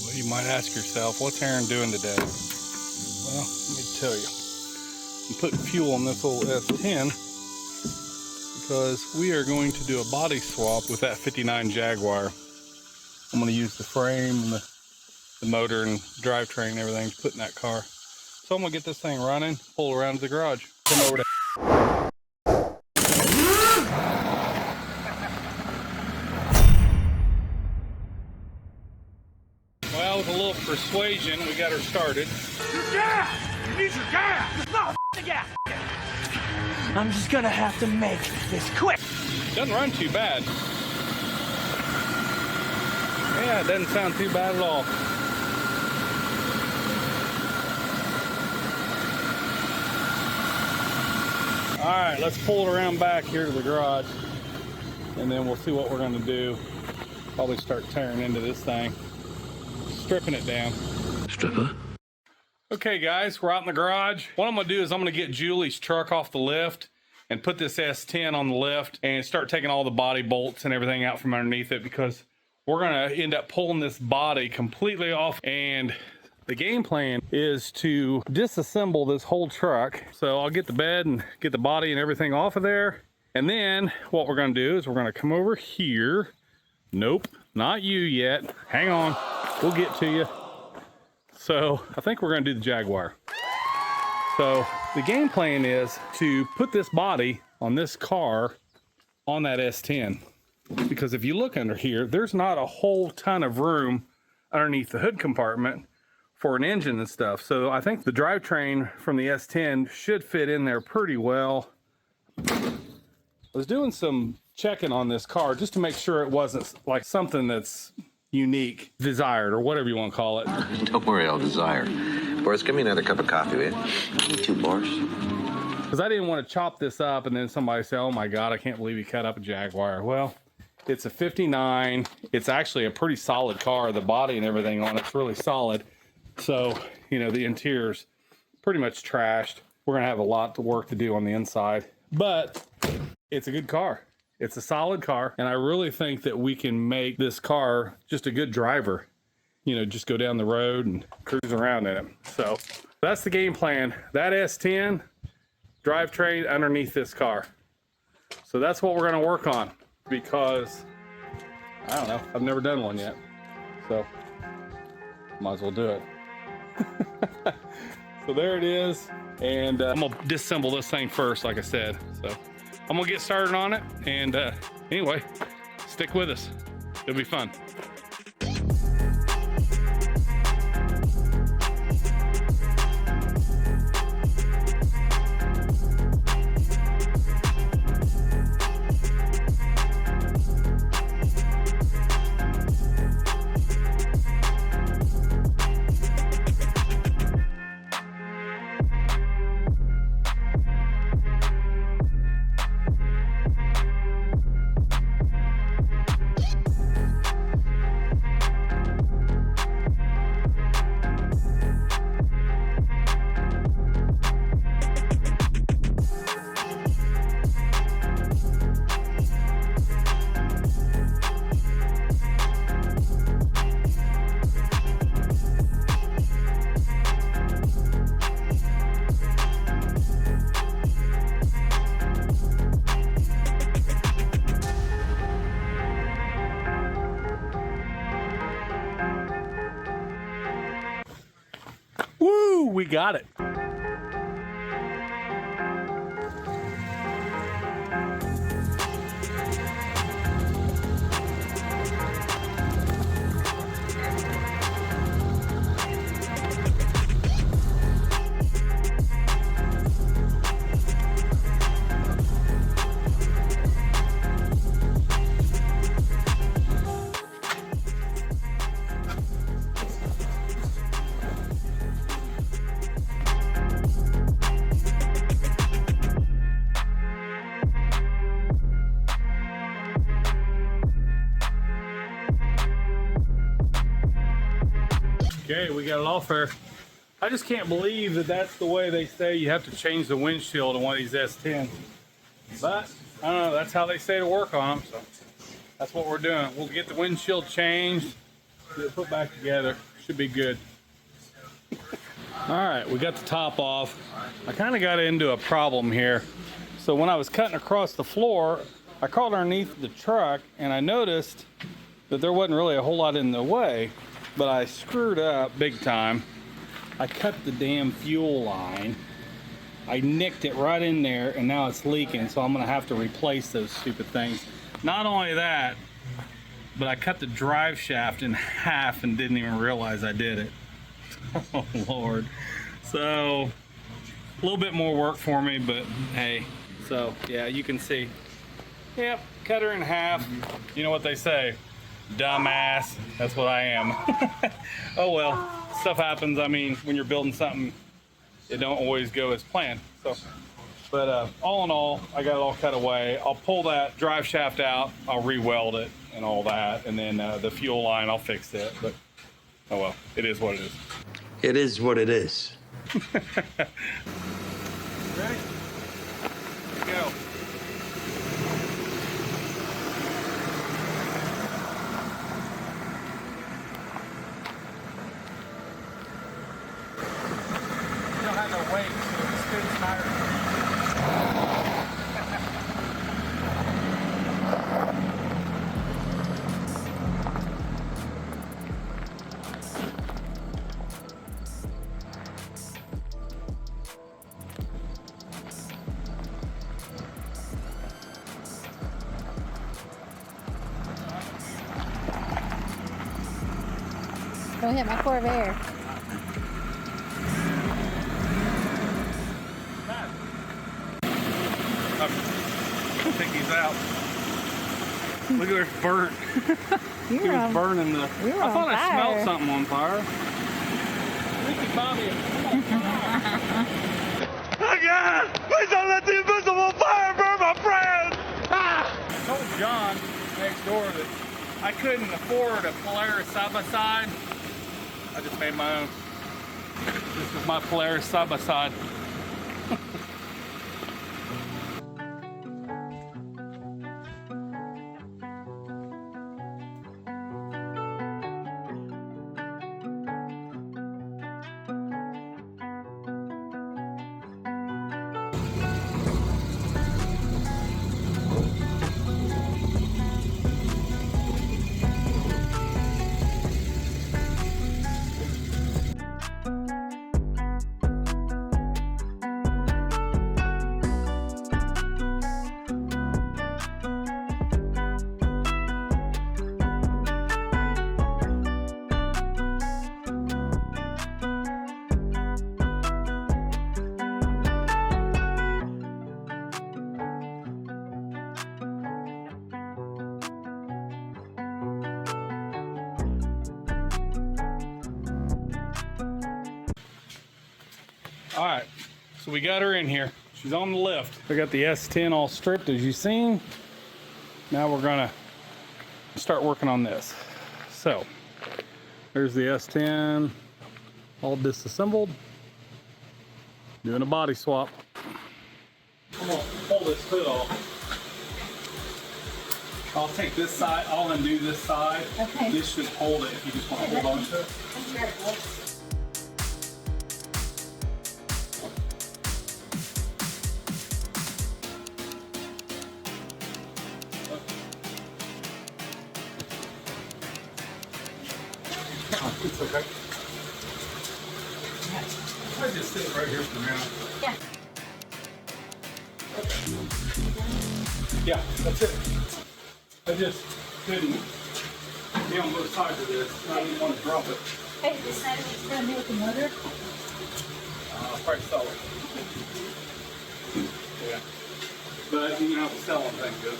Well, you might ask yourself, what's Aaron doing today? Well, let me tell you. I'm putting fuel on this old S10 because we are going to do a body swap with that 59 Jaguar. I'm going to use the frame and the motor and drivetrain and everything to put in that car. So I'm going to get this thing running, pull around to the garage, come over to... Well, with a little persuasion, we got her started. Your gas! You need your gas! There's no gas! I'm just gonna have to make this quick. Doesn't run too bad. Yeah, it doesn't sound too bad at all. All right, let's pull it around back here to the garage, and then we'll see what we're gonna do. Probably start tearing into this thing, stripping it down. Stripper? Okay guys, we're out in the garage. What I'm gonna do is I'm gonna get Julie's truck off the lift and put this S10 on the lift and start taking all the body bolts and everything out from underneath it, because we're gonna end up pulling this body completely off, and the game plan is to disassemble this whole truck. So I'll get the bed and get the body and everything off of there. And then what we're gonna do is we're gonna come over here. Nope, not you yet. Hang on, we'll get to you. So I think we're gonna do the Jaguar. So the game plan is to put this body on this car on that S10. Because if you look under here, there's not a whole ton of room underneath the hood compartment for an engine and stuff. So I think the drivetrain from the S10 should fit in there pretty well. I was doing some checking on this car just to make sure it wasn't like something that's unique, desired, or whatever you want to call it. Don't worry, I'll desire. Boris, give me another cup of coffee, will you? Give me 2, Boris. Because I didn't want to chop this up and then somebody say, oh my God, I can't believe you cut up a Jaguar. Well, it's a 59. It's actually a pretty solid car. The body and everything on it's really solid. So, you know, the interior's pretty much trashed. We're going to have a lot of work to do on the inside, but it's a good car. It's a solid car. And I really think that we can make this car just a good driver. You know, just go down the road and cruise around in it. So that's the game plan. That S10 drivetrain underneath this car. So that's what we're going to work on, because I don't know, I've never done one yet. So might as well do it. So there it is. And I'm going to disassemble this thing first, like I said. So I'm going to get started on it. And anyway, stick with us. It'll be fun. Woo, we got it. Okay, we got it off there. I just can't believe that that's the way they say you have to change the windshield on one of these S10s. But I don't know, that's how they say to work on them, so that's what we're doing. We'll get the windshield changed, get it put back together. Should be good. All right, we got the top off. I kind of got into a problem here. So when I was cutting across the floor, I crawled underneath the truck and I noticed that there wasn't really a whole lot in the way, but I screwed up big time. I cut the damn fuel line. I nicked it right in there and now it's leaking, so I'm gonna have to replace those stupid things. Not only that, but I cut the drive shaft in half and didn't even realize I did it. Oh Lord. So a little bit more work for me, but hey. So yeah, you can see. Yep, cut her in half. You know what they say, dumbass. That's what I am. Oh well, stuff happens. I mean, when you're building something, it don't always go as planned. So, but all in all, I got it all cut away. I'll pull that drive shaft out. I'll re-weld it and all that, and then the fuel line, I'll fix it. But oh well, it is what it is. It is what it is. Ready? Go. You don't have no weight, so it spins higher. Don't hit my core of air. I think he's out. Look at where it's burnt. He was burning the. I thought I smelled something on fire. Ricky Bobby. Again! Please don't let the invisible fire burn my friend! I told John next door that I couldn't afford a Polaris side-by-side. I just made my own. This is my Polaris side-by-side. All right, so we got her in here. She's on the lift. We got the S10 all stripped, as you've seen. Now we're gonna start working on this. So, there's the S10, all disassembled. Doing a body swap. I'm gonna pull this hood off. I'll take this side, I'll undo this side. Okay. This should hold it if you just want to hold on to it. It's okay. I just sit right here for now. Yeah. Yeah, that's it. I just couldn't be on both sides of this. I didn't want to drop it. Hey, this side of it's gonna be with the motor. Probably sell it. Yeah. But you know, selling things good.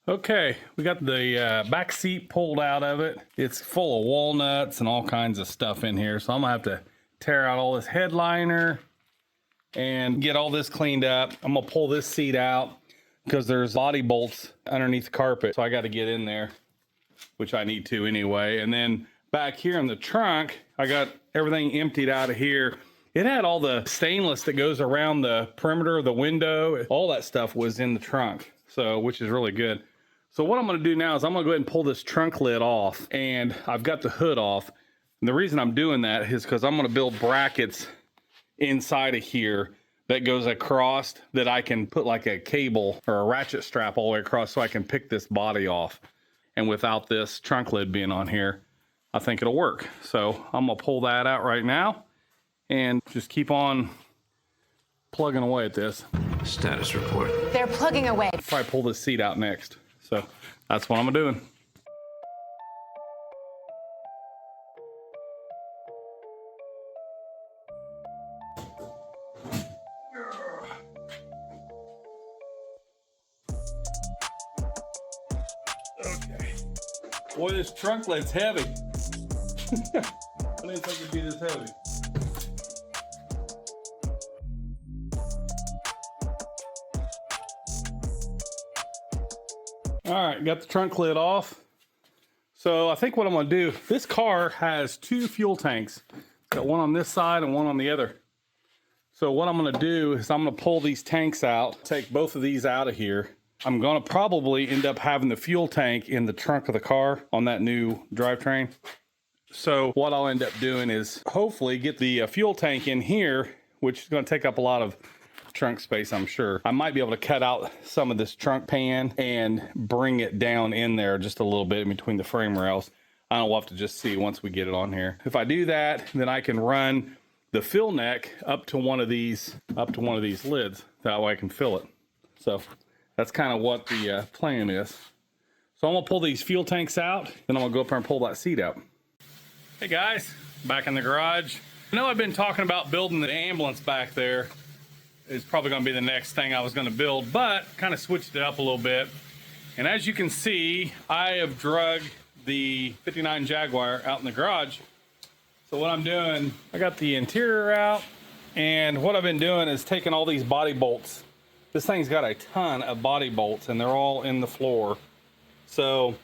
Okay, we got the back seat pulled out of it. It's full of walnuts and all kinds of stuff in here. So I'm gonna have to tear out all this headliner and get all this cleaned up. I'm gonna pull this seat out because there's body bolts underneath the carpet. So I got to get in there which I need to anyway. And then back here in the trunk, I got everything emptied out of here. It had all the stainless that goes around the perimeter of the window. All that stuff was in the trunk, so which is really good. So what I'm gonna do now is I'm gonna go ahead and pull this trunk lid off, and I've got the hood off. And the reason I'm doing that is because I'm gonna build brackets inside of here that goes across, that I can put like a cable or a ratchet strap all the way across so I can pick this body off. And without this trunk lid being on here, I think it'll work. So I'm gonna pull that out right now and just keep on plugging away at this. Status report. They're plugging away. Probably pull this seat out next. So that's what I'm doing. Okay. Boy, this trunk lid's heavy. I didn't think it'd be this heavy. All right, got the trunk lid off. So I think what I'm gonna do, this car has 2 fuel tanks. It's got one on this side and one on the other. So what I'm gonna do is I'm gonna pull these tanks out, take both of these out of here. I'm gonna probably end up having the fuel tank in the trunk of the car on that new drivetrain. So what I'll end up doing is hopefully get the fuel tank in here, which is gonna take up a lot of trunk space, I'm sure. I might be able to cut out some of this trunk pan and bring it down in there just a little bit in between the frame rails. I don't know, we'll have to just see once we get it on here. If I do that, then I can run the fill neck up to one of these lids. That way I can fill it. So that's kind of what the plan is. So I'm gonna pull these fuel tanks out, then I'm gonna go up there and pull that seat out. Hey guys, back in the garage. I know I've been talking about building the ambulance back there. It's probably gonna be the next thing I was gonna build, but kind of switched it up a little bit. And as you can see, I have drug the 59 Jaguar out in the garage. So what I'm doing, I got the interior out, and what I've been doing is taking all these body bolts. This thing's got a ton of body bolts and they're all in the floor. So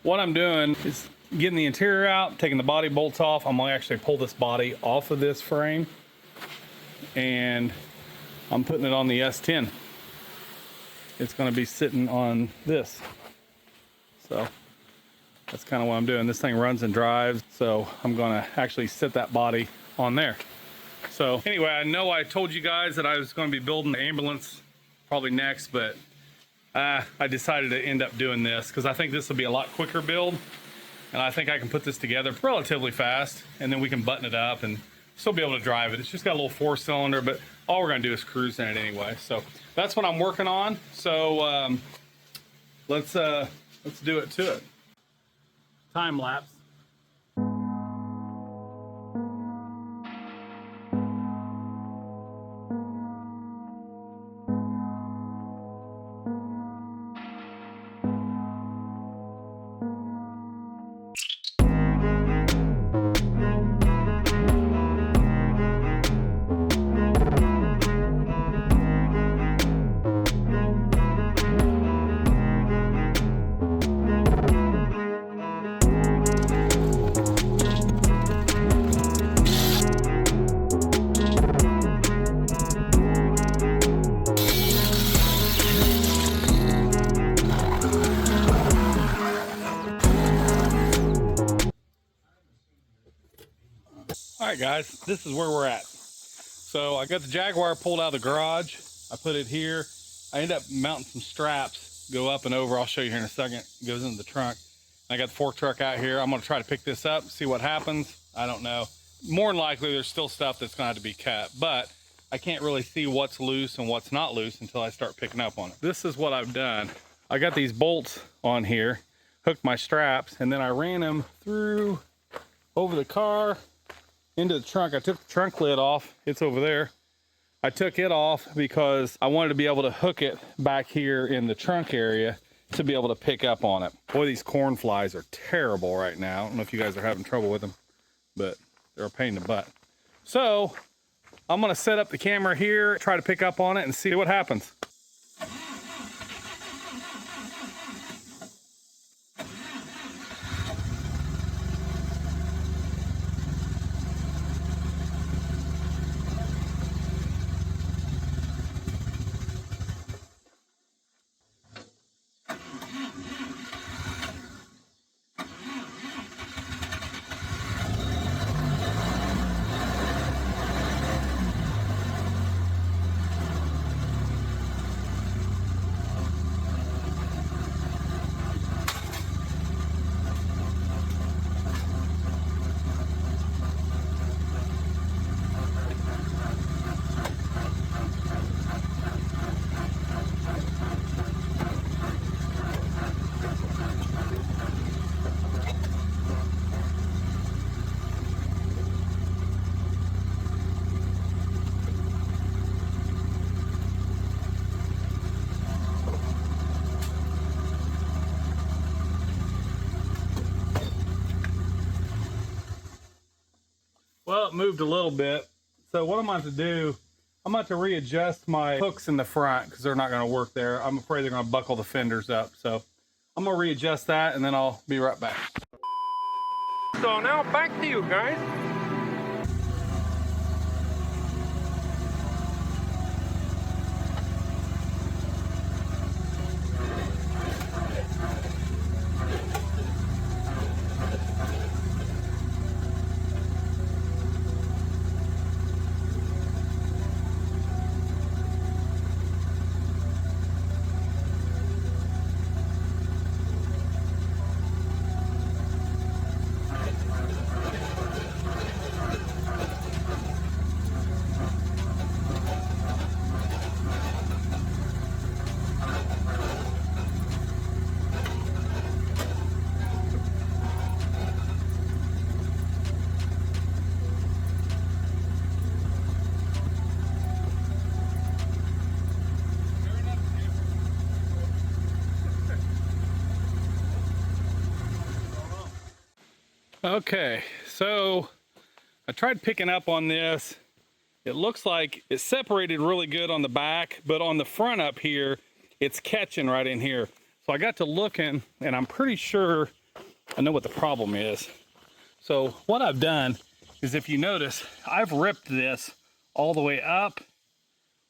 what I'm doing is getting the interior out, taking the body bolts off. I'm gonna actually pull this body off of this frame, and I'm putting it on the S10. It's gonna be sitting on this. So that's kind of what I'm doing. This thing runs and drives, so I'm gonna actually sit that body on there. So anyway, I know I told you guys that I was gonna be building the ambulance probably next, but I decided to end up doing this because I think this will be a lot quicker build, and I think I can put this together relatively fast, and then we can button it up and still be able to drive it. It's just got a little 4-cylinder, but all we're gonna do is cruise in it anyway. So that's what I'm working on. So let's do it to it. Time lapse. All right, guys, this is where we're at. So I got the Jaguar pulled out of the garage. I put it here. I end up mounting some straps, go up and over. I'll show you here in a second. It goes into the trunk. I got the fork truck out here. I'm gonna try to pick this up, see what happens. I don't know. More than likely, there's still stuff that's gonna have to be cut, but I can't really see what's loose and what's not loose until I start picking up on it. This is what I've done. I got these bolts on here, hooked my straps, and then I ran them through over the car into the trunk. I took the trunk lid off. It's over there. I took it off because I wanted to be able to hook it back here in the trunk area to be able to pick up on it. Boy, these corn flies are terrible right now. I don't know if you guys are having trouble with them, but they're a pain in the butt. So I'm gonna set up the camera here, try to pick up on it and see what happens. Well, it moved a little bit. So what I'm going to do, I'm going to readjust my hooks in the front because they're not going to work there. I'm afraid they're going to buckle the fenders up. So I'm going to readjust that and then I'll be right back. So now back to you guys. Okay, so I tried picking up on this. It looks like it separated really good on the back, but on the front up here, it's catching right in here. So I got to looking and I'm pretty sure I know what the problem is. So what I've done is, if you notice, I've ripped this all the way up,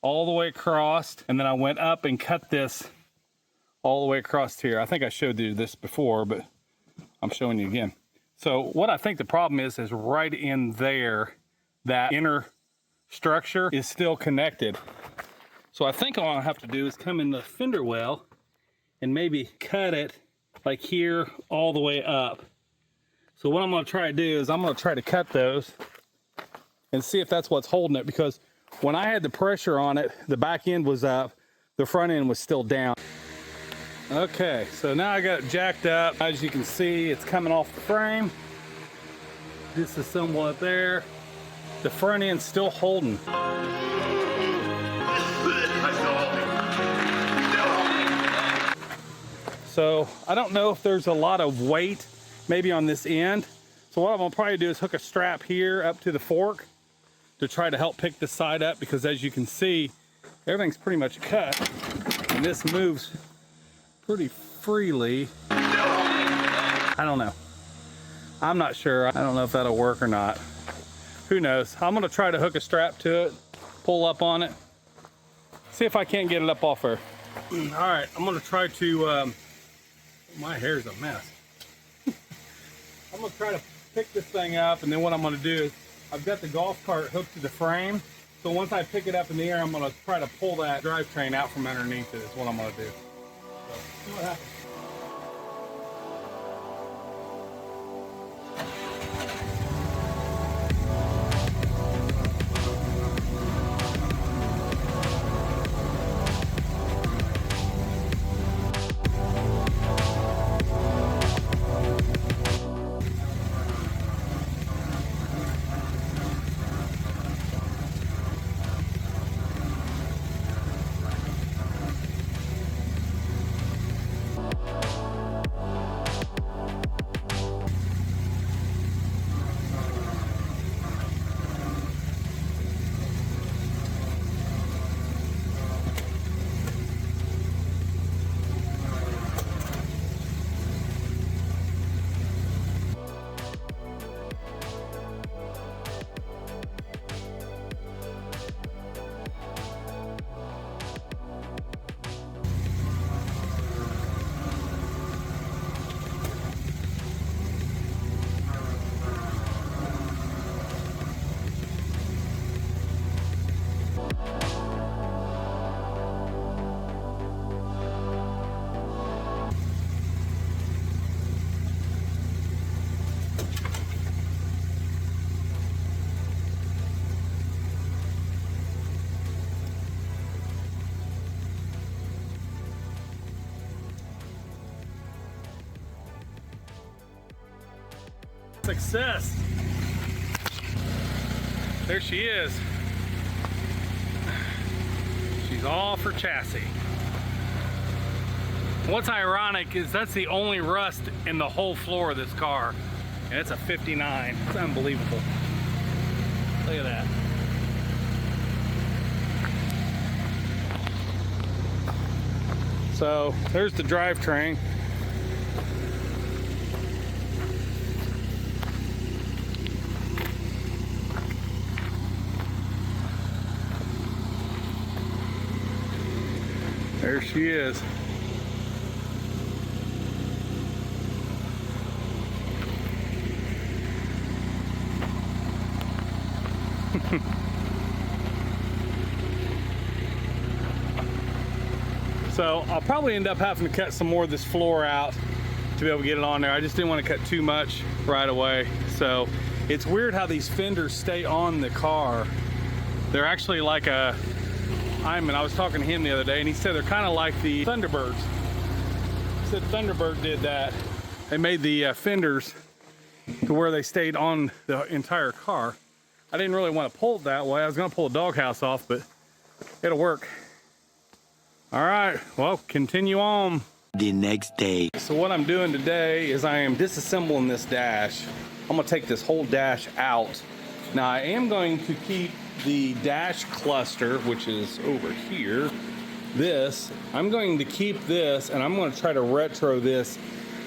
all the way across, and then I went up and cut this all the way across here. I think I showed you this before, but I'm showing you again. So what I think the problem is right in there, that inner structure is still connected. So I think all I have to do is come in the fender well and maybe cut it like here all the way up. So what I'm going to try to do is I'm going to try to cut those and see if that's what's holding it, because when I had the pressure on it, the back end was up, the front end was still down. Okay, so now I got it jacked up. As you can see, it's coming off the frame. This is somewhat there. The front end's still holding. So I don't know if there's a lot of weight maybe on this end. So what I'm gonna probably do is hook a strap here up to the fork to try to help pick this side up, because as you can see, everything's pretty much cut and this moves pretty freely. I don't know. I'm not sure. I don't know if that'll work or not. Who knows? I'm gonna try to hook a strap to it, pull up on it, see if I can't get it up off her. All right, I'm gonna try to, my hair's a mess. I'm gonna try to pick this thing up, and then what I'm gonna do is, I've got the golf cart hooked to the frame. So once I pick it up in the air, I'm gonna try to pull that drivetrain out from underneath it is what I'm gonna do. So, see what happens. Success. There she is. She's all for chassis. What's ironic is that's the only rust in the whole floor of this car, and it's a 59. It's unbelievable. Look at that. So there's the drivetrain. There she is. So I'll probably end up having to cut some more of this floor out to be able to get it on there. I just didn't want to cut too much right away. So it's weird how these fenders stay on the car. They're actually like a, I was talking to him the other day and he said they're kind of like the Thunderbirds. He said Thunderbird did that. They made the fenders to where they stayed on the entire car. I didn't really want to pull it that way. I was going to pull the doghouse off, but it'll work. All right, well, continue on. The next day. So what I'm doing today is I am disassembling this dash. I'm gonna take this whole dash out. Now I am going to keep the dash cluster, which is over here. I'm going to keep this and I'm gonna try to retro this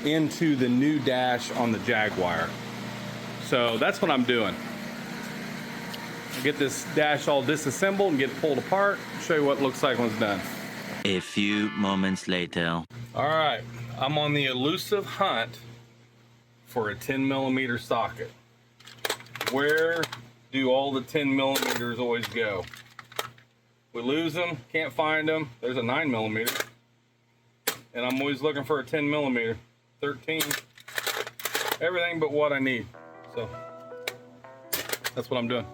into the new dash on the Jaguar. So that's what I'm doing. I'll get this dash all disassembled and get it pulled apart, show you what it looks like when it's done. A few moments later. All right, I'm on the elusive hunt for a 10mm socket. Where do all the 10mm always go? We lose them, can't find them. There's a 9mm. And I'm always looking for a 10mm. 13, everything but what I need. So that's what I'm doing.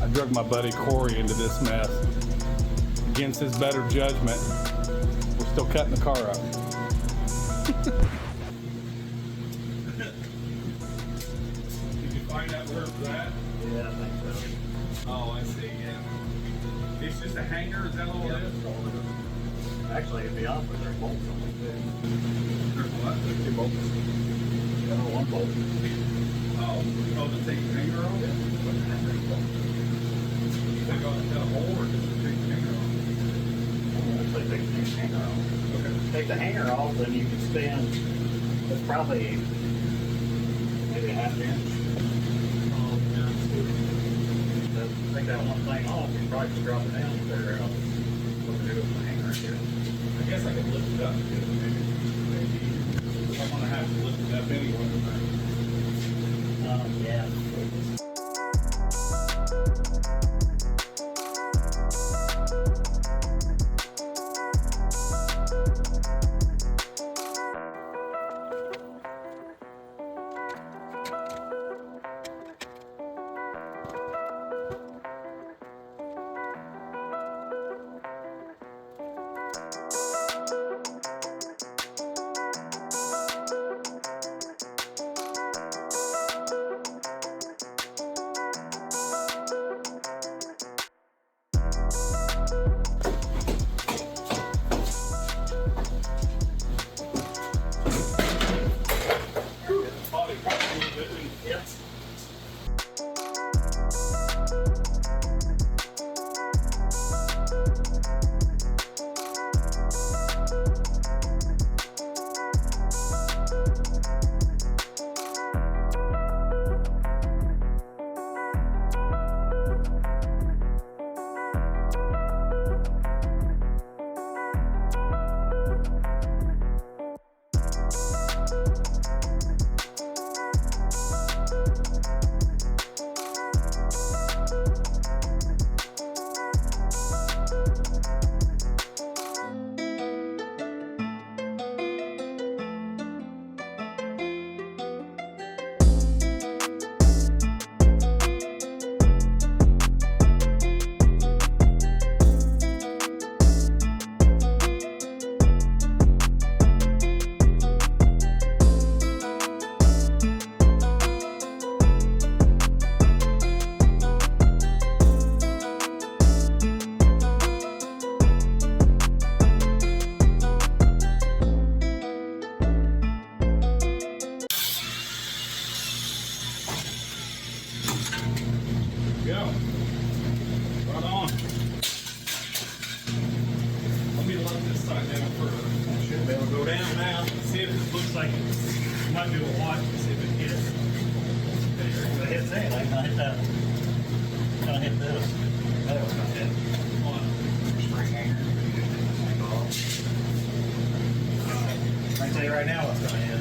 I drug my buddy Cory into this mess. Against his better judgment, we're still cutting the car up. Did you find out where it's at? Yeah, I think so. Oh, I see, yeah. It's just a hanger, is that all it is? Actually, to be honest with you, there's bolts on it too. There's what? There's 2 bolts. Yeah, 1 bolt. Oh, to take the hanger off? Take a hole or just take the hanger off? Actually, take the hanger off. Okay. Take the hanger off, then you can spin. It's probably maybe a ½ inch. So take that one thing off, you can probably just drop it down and figure out what to do with the hanger here. I guess I could lift it up too, maybe. I'm gonna have to lift it up anyway. Yeah. might be able to watch to see if it hits. If it hits anything, it's gonna hit that. It's gonna hit this. That was gonna hit one string hanger. I can tell you right now what's gonna hit.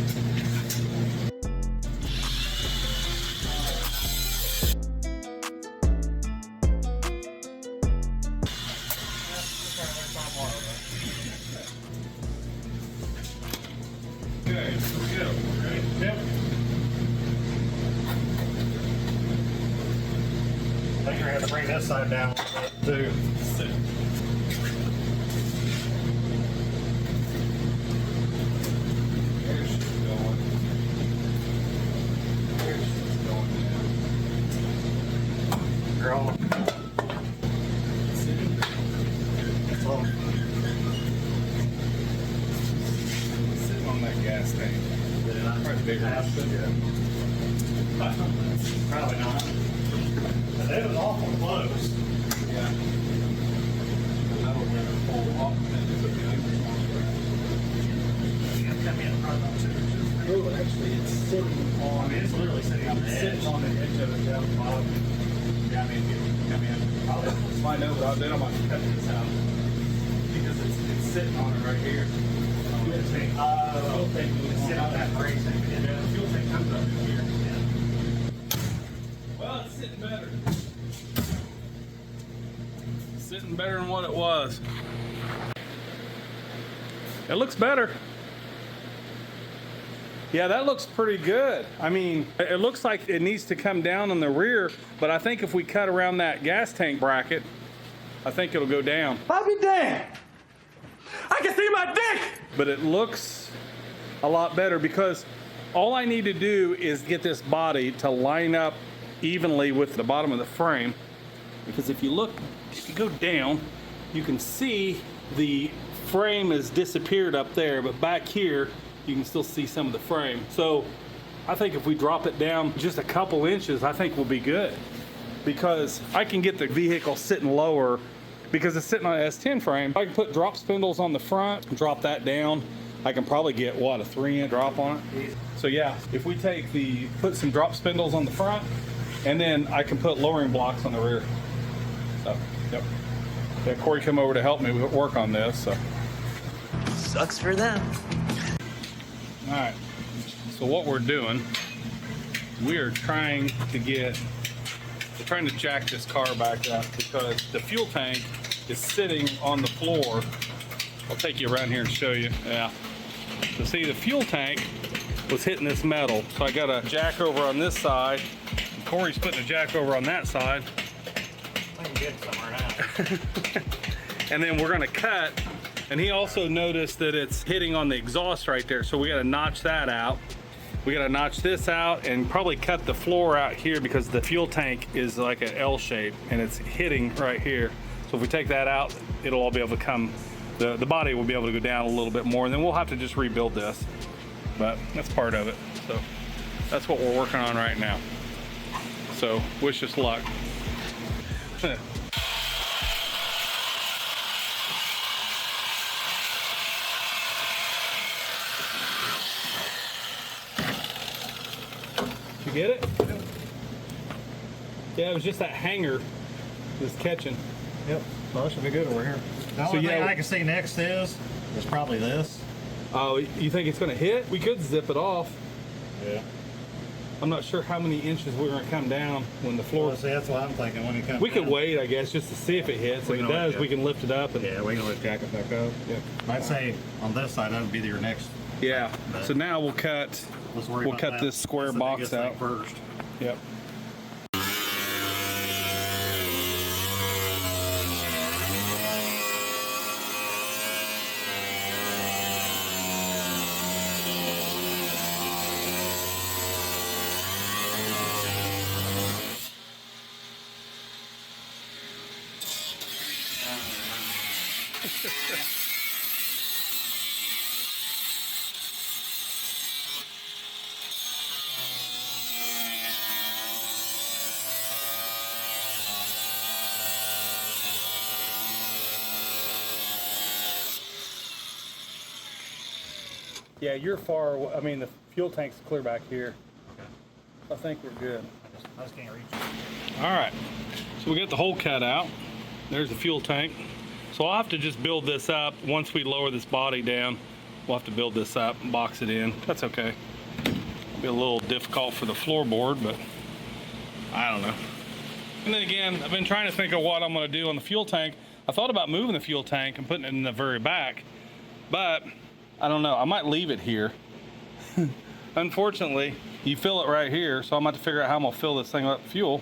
Okay, so we go. Ready? Yep. I think you're gonna have to bring this side down too. Sit. There she's going. There she's going now. Girl. Slow. Sitting on that gas tank. Probably bigger. Probably not. But it was awful close. Yeah. That'll never pull off. Come in front of them too. Oh, actually, it's sitting on. I mean, it's literally sitting on the edge. Sitting on the edge of it down the bottom. Yeah, I mean, you can come in. I'll just find out, but then I'm going to cut this out because it's sitting on it right here. Fuel tank. Fuel tank. It's sitting on that brace thing. Yeah, the fuel tank comes up in here. Well, it's sitting better. Sitting better than what it was. It looks better. Yeah, that looks pretty good. I mean, it looks like it needs to come down on the rear, but I think if we cut around that gas tank bracket, I think it'll go down. I'll be damned. I can see my dick. But it looks a lot better because all I need to do is get this body to line up evenly with the bottom of the frame. Because if you look, if you go down, you can see the frame has disappeared up there, but back here, you can still see some of the frame. So I think if we drop it down just a couple inches, I think we'll be good. Because I can get the vehicle sitting lower because it's sitting on an S10 frame. I can put drop spindles on the front, drop that down. I can probably get, what, a 3-inch drop on it? So yeah, if we put some drop spindles on the front, and then I can put lowering blocks on the rear. So, yep. Yeah, Cory come over to help me work on this, so. Sucks for them. All right, so what we're doing, we are trying to jack this car back up because the fuel tank is sitting on the floor. I'll take you around here and show you. Yeah. So see, the fuel tank was hitting this metal. So I got a jack over on this side. And Cory's putting a jack over on that side. I can get somewhere now. And then we're gonna cut. And he also noticed that it's hitting on the exhaust right there. So we gotta notch that out. We gotta notch this out and probably cut the floor out here because the fuel tank is like an L shape and it's hitting right here. So if we take that out, it'll all be able to come, the body will be able to go down a little bit more, and then we'll have to just rebuild this. But that's part of it. So that's what we're working on right now. So wish us luck. You get it? Yeah, it was just that hanger that's catching. Yep. Well, that should be good over here. The only thing I can see next is probably this. Oh, you think it's gonna hit? We could zip it off. Yeah. I'm not sure how many inches we're gonna come down when the floor. Well, see, that's what I'm thinking when it comes We could down. wait, I guess, just to see if it hits. If it does, we can lift it up and Yeah, we can lift jack it back up. Yeah. I'd say on this side, that would be your next. Yeah. So now we'll cut. Let's worry We'll about cut that. this square That's the box biggest thing out first. Yep. Yeah, you're far. I mean, the fuel tank's clear back here. Okay. I think we're good. I just can't reach it. All right, so we got the hole cut out. There's the fuel tank. So I'll have to just build this up. Once we lower this body down, we'll have to build this up and box it in. That's okay. Be a little difficult for the floorboard, but I don't know. And then again, I've been trying to think of what I'm gonna do on the fuel tank. I thought about moving the fuel tank and putting it in the very back, but I don't know, I might leave it here. Unfortunately, you fill it right here, so I'm gonna have to figure out how I'm gonna fill this thing up with fuel.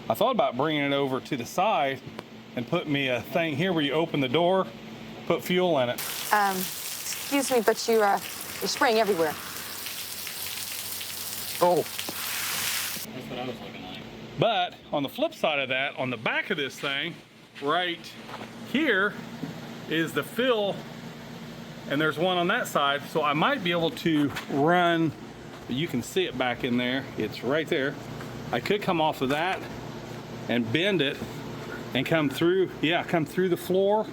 I thought about bringing it over to the side and put me a thing here where you open the door, put fuel in it. Excuse me, but you're spraying everywhere. Oh. That's what I was looking like. But on the flip side of that, on the back of this thing, right here is the fill, and there's one on that side, so I might be able to run, you can see it back in there, it's right there. I could come off of that and bend it and come through, yeah, come through the floor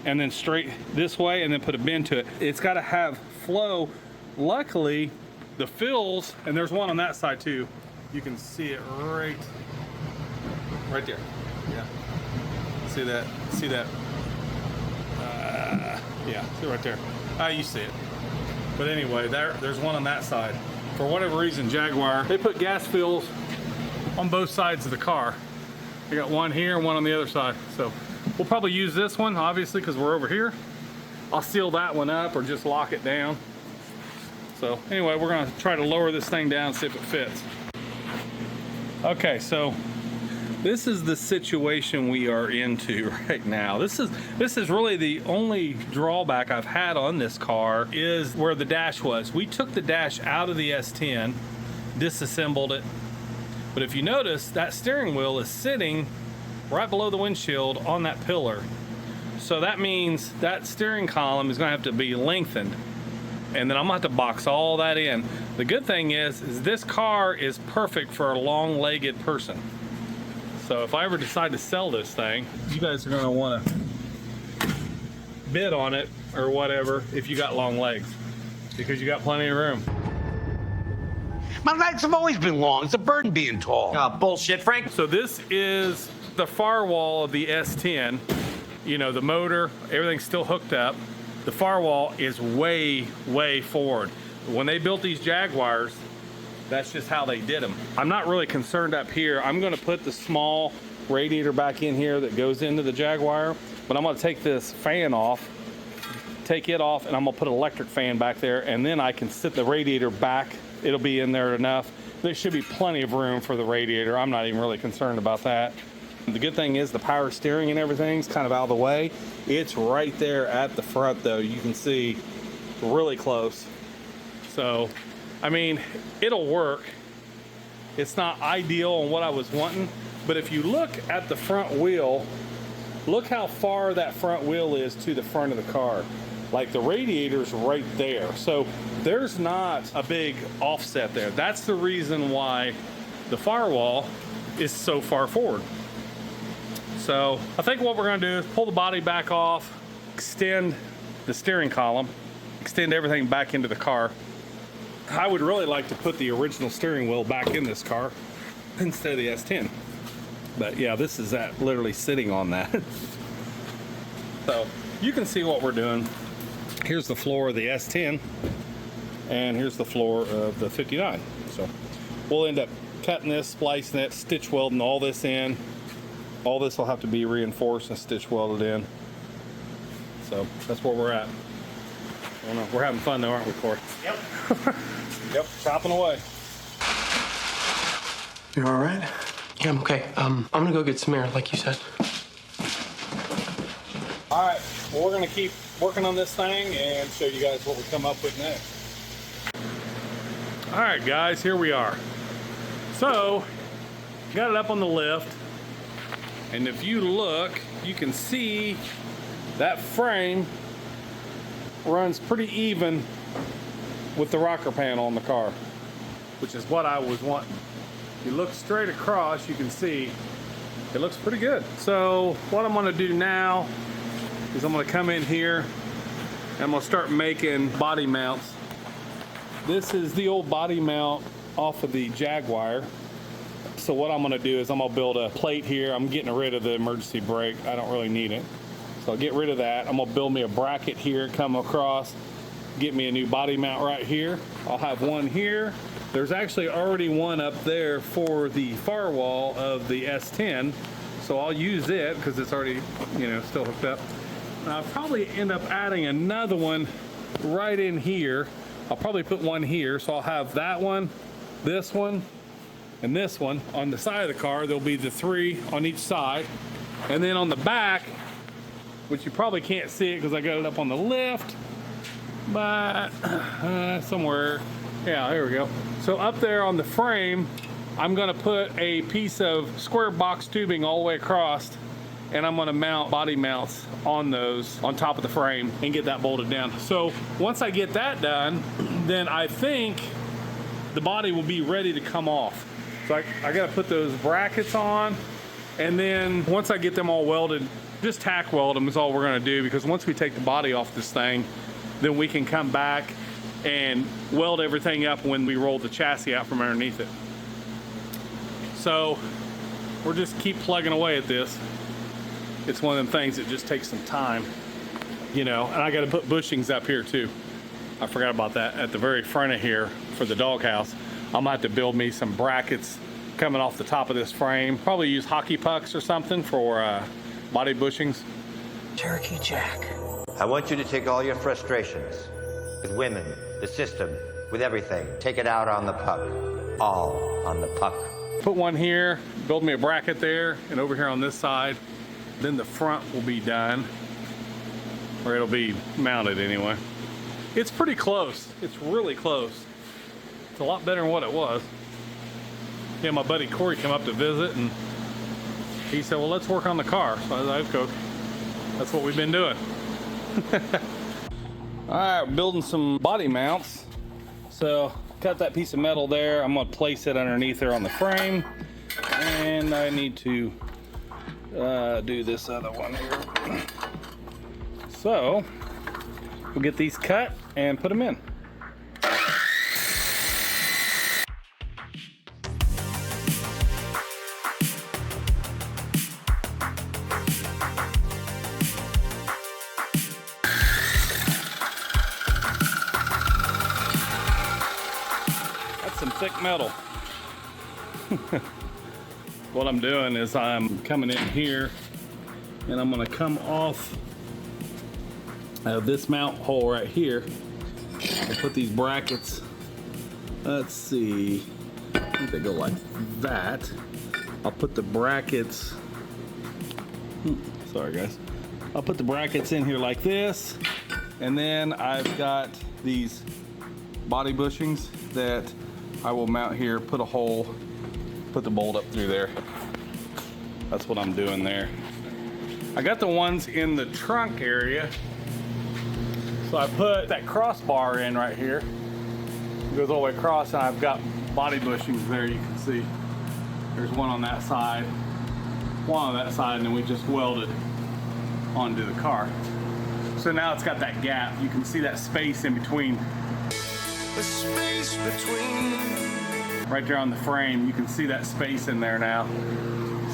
and then straight this way and then put a bend to it. It's got to have flow. Luckily, the fills, and there's one on that side too, you can see it right there. Yeah, see that? See that? Yeah, see right there. You see it. But anyway, there's one on that side. For whatever reason, Jaguar, they put gas fills on both sides of the car. I got one here and one on the other side. So we'll probably use this one, obviously, because we're over here. I'll seal that one up or just lock it down. So anyway, we're gonna try to lower this thing down, see if it fits. Okay, so this is the situation we are into right now. This is really the only drawback I've had on this car is where the dash was. We took the dash out of the S10, disassembled it. But if you notice, that steering wheel is sitting right below the windshield on that pillar. So that means that steering column is gonna have to be lengthened. And then I'm gonna have to box all that in. The good thing is this car is perfect for a long-legged person. So if I ever decide to sell this thing, you guys are gonna wanna bid on it or whatever if you got long legs, because you got plenty of room. My legs have always been long. It's a burden being tall. Oh, bullshit, Frank. So this is the firewall of the S10. You know, the motor, everything's still hooked up. The firewall is way, way forward. When they built these Jaguars, that's just how they did them. I'm not really concerned up here. I'm gonna put the small radiator back in here that goes into the Jaguar, but I'm gonna take this fan off, take it off, and I'm gonna put an electric fan back there, and then I can sit the radiator back. It'll be in there enough. There should be plenty of room for the radiator. I'm not even really concerned about that. The good thing is the power steering and everything's kind of out of the way. It's right there at the front though. You can see really close. So, I mean, it'll work. It's not ideal on what I was wanting, but if you look at the front wheel, look how far that front wheel is to the front of the car. Like the radiator's right there. So there's not a big offset there. That's the reason why the firewall is so far forward. So I think what we're gonna do is pull the body back off, extend the steering column, extend everything back into the car. I would really like to put the original steering wheel back in this car instead of the S10. But yeah, this is that literally sitting on that. So you can see what we're doing. Here's the floor of the S10 and here's the floor of the 59. So we'll end up cutting this, splicing it, stitch welding all this in. All this will have to be reinforced and stitch welded in. So that's where we're at. I don't know. We're having fun though, aren't we, Cory? Yep. Yep, chopping away. You all right? Yeah, I'm okay. I'm gonna go get some air, like you said. All right, well, we're gonna keep working on this thing and show you guys what we come up with next. All right, guys, here we are. So, got it up on the lift, and if you look, you can see that frame runs pretty even with the rocker panel on the car, which is what I was wanting. If you look straight across, you can see it looks pretty good. So what I'm gonna do now is I'm gonna come in here and I'm gonna start making body mounts This is the old body mount off of the Jaguar. So what I'm gonna do is I'm gonna build a plate here. I'm getting rid of the emergency brake. I don't really need it. So I'll get rid of that. I'm gonna build me a bracket here, come across, get me a new body mount right here. I'll have one here. There's actually already one up there for the firewall of the S10. So I'll use it because it's already, you know, still hooked up. And I'll probably end up adding another one right in here. I'll probably put one here. So I'll have that one, this one, and this one on the side of the car. There'll be the 3 on each side. And then on the back, which you probably can't see it because I got it up on the lift, but somewhere, yeah, there we go. So up there on the frame, I'm gonna put a piece of square box tubing all the way across, and I'm gonna mount body mounts on those on top of the frame and get that bolted down. So once I get that done, then I think the body will be ready to come off. So I gotta put those brackets on, and then once I get them all welded, just tack weld them is all we're gonna do, because once we take the body off this thing, then we can come back and weld everything up when we roll the chassis out from underneath it. So we're just keep plugging away at this. It's one of them things that just takes some time, you know, and I got to put bushings up here too. I forgot about that at the very front of here for the doghouse. I'm gonna have to build me some brackets coming off the top of this frame. Probably use hockey pucks or something for body bushings. Turkey Jack. I want you to take all your frustrations with women, the system, with everything. Take it out on the puck. All on the puck. Put one here, build me a bracket there, and over here on this side. Then the front will be done, or it'll be mounted anyway. It's pretty close. It's really close. It's a lot better than what it was. Yeah, my buddy Cory came up to visit, and he said, well, let's work on the car. So I was like, okay, that's what we've been doing. All right, building some body mounts. So cut that piece of metal there. I'm gonna place it underneath there on the frame. And I need to do this other one here. So we'll get these cut and put them in. Some thick metal. What I'm doing is I'm coming in here and I'm going to come off this mount hole right here and put these brackets. Let's see, I think they go like that. I'll put the brackets, sorry guys, I'll put the brackets in here like this, and then I've got these body bushings that I will mount here, put a hole, put the bolt up through there. That's what I'm doing there. I got the ones in the trunk area. So I put that crossbar in right here. It goes all the way across, and I've got body bushings there, you can see. There's one on that side, one on that side, and then we just welded onto the car. So now it's got that gap. You can see that space in between. The space between. Right there on the frame, you can see that space in there now.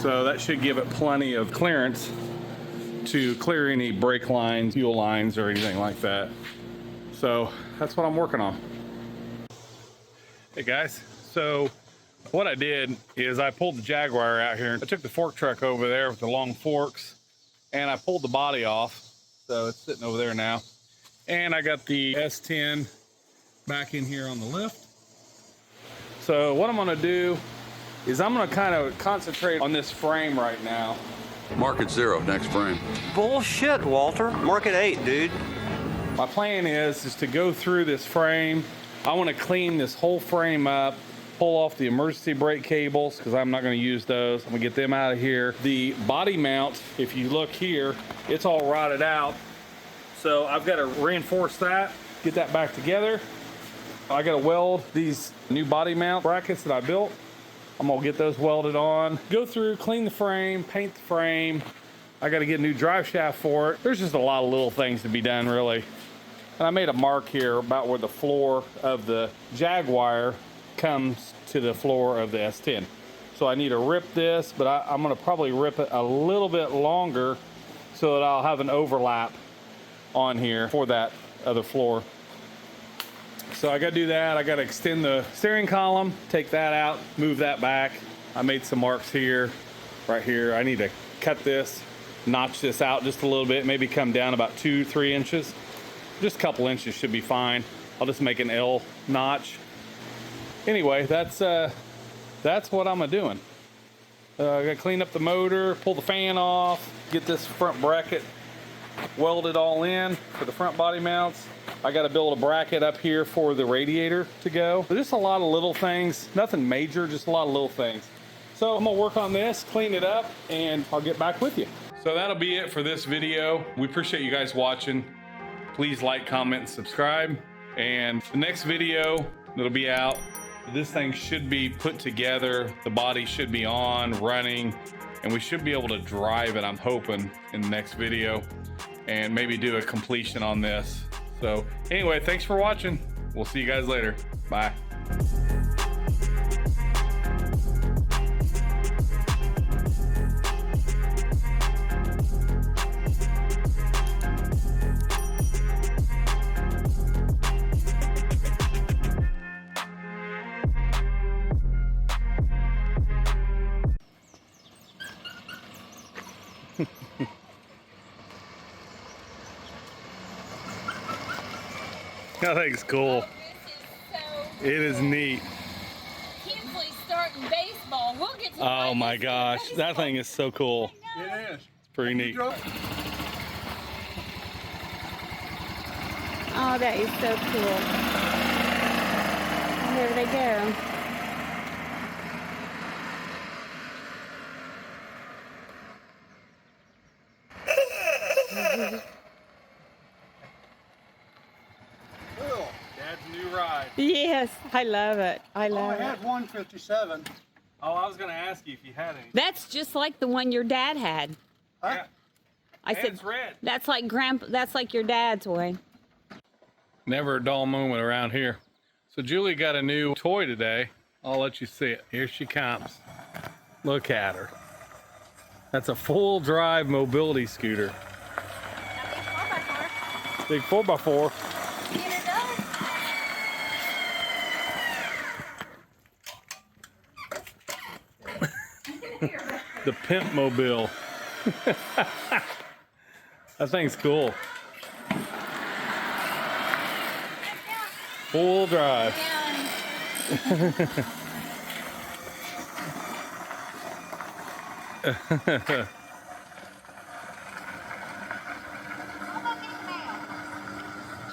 So that should give it plenty of clearance to clear any brake lines, fuel lines, or anything like that. So that's what I'm working on. Hey guys, so what I did is I pulled the Jaguar out here. I took the fork truck over there with the long forks, and I pulled the body off. So it's sitting over there now. And I got the S10 back in here on the lift. So what I'm gonna do is I'm gonna kind of concentrate on this frame right now. Mark it 0, next frame. Bullshit, Walter. Mark it 8, dude. My plan is to go through this frame. I wanna clean this whole frame up, pull off the emergency brake cables, because I'm not gonna use those. I'm gonna get them out of here. The body mount, if you look here, it's all rotted out. So I've gotta reinforce that, get that back together. I gotta weld these new body mount brackets that I built. I'm gonna get those welded on, go through, clean the frame, paint the frame. I gotta get a new drive shaft for it. There's just a lot of little things to be done, really. And I made a mark here about where the floor of the Jaguar comes to the floor of the S10. So I need to rip this, but I'm gonna probably rip it a little bit longer so that I'll have an overlap on here for that other floor. So I gotta do that. I gotta extend the steering column, take that out, move that back. I made some marks here, right here. I need to cut this, notch this out just a little bit, maybe come down about 2-3 inches. Just a couple inches should be fine. I'll just make an L notch. Anyway, that's what I'm doing. I gotta clean up the motor, pull the fan off, get this front bracket welded all in for the front body mounts. I gotta build a bracket up here for the radiator to go. There's just a lot of little things, nothing major, just a lot of little things. So I'm gonna work on this, clean it up, and I'll get back with you. So that'll be it for this video. We appreciate you guys watching. Please like, comment, and subscribe. And the next video that'll be out, this thing should be put together. The body should be on, running, and we should be able to drive it, I'm hoping, in the next video, and maybe do a completion on this. So anyway, thanks for watching. We'll see you guys later. Bye. I think it's cool. It is neat. Kinsley's starting baseball. We'll get to Oh my gosh, that thing is so cool. It is. It's pretty neat. Oh, that is so cool. There they go. Dad's new ride. Yes, I love it. I love it. 157. Oh, I was gonna ask you if you had any. That's just like the one your dad had. Yeah. I said it's red. that's like that's like your dad's way. Never a dull moment around here. So Julie got a new toy today. I'll let you see it. Here she comes. Look at her. That's a full drive mobility scooter. Big 4x4. The Pimp Mobile. That thing's cool. Full drive.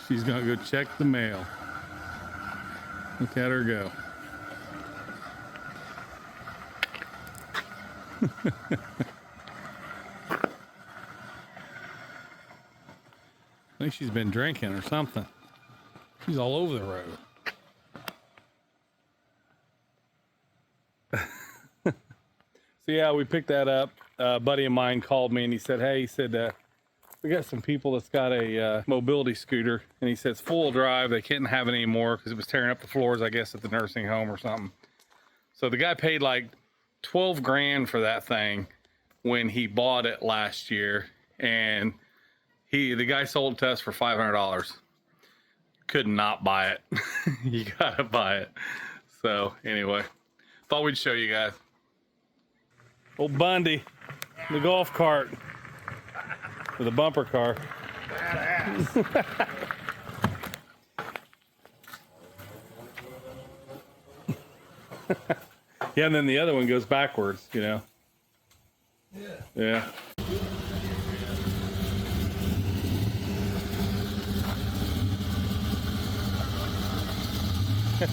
She's gonna go check the mail. Look at her go. I think she's been drinking or something. She's all over the road. So yeah, we picked that up. A buddy of mine called me and he said, hey, we got some people that's got a mobility scooter, and he said it's full drive. They couldn't have it anymore because it was tearing up the floors, I guess, at the nursing home or something. So the guy paid like 12 grand for that thing when he bought it last year, and the guy sold it to us for $500. Could not buy it. You gotta buy it. So anyway, thought we'd show you guys. Old Bundy, the golf cart with a bumper car. Yeah, and then the other one goes backwards, you know. Yeah. Yeah.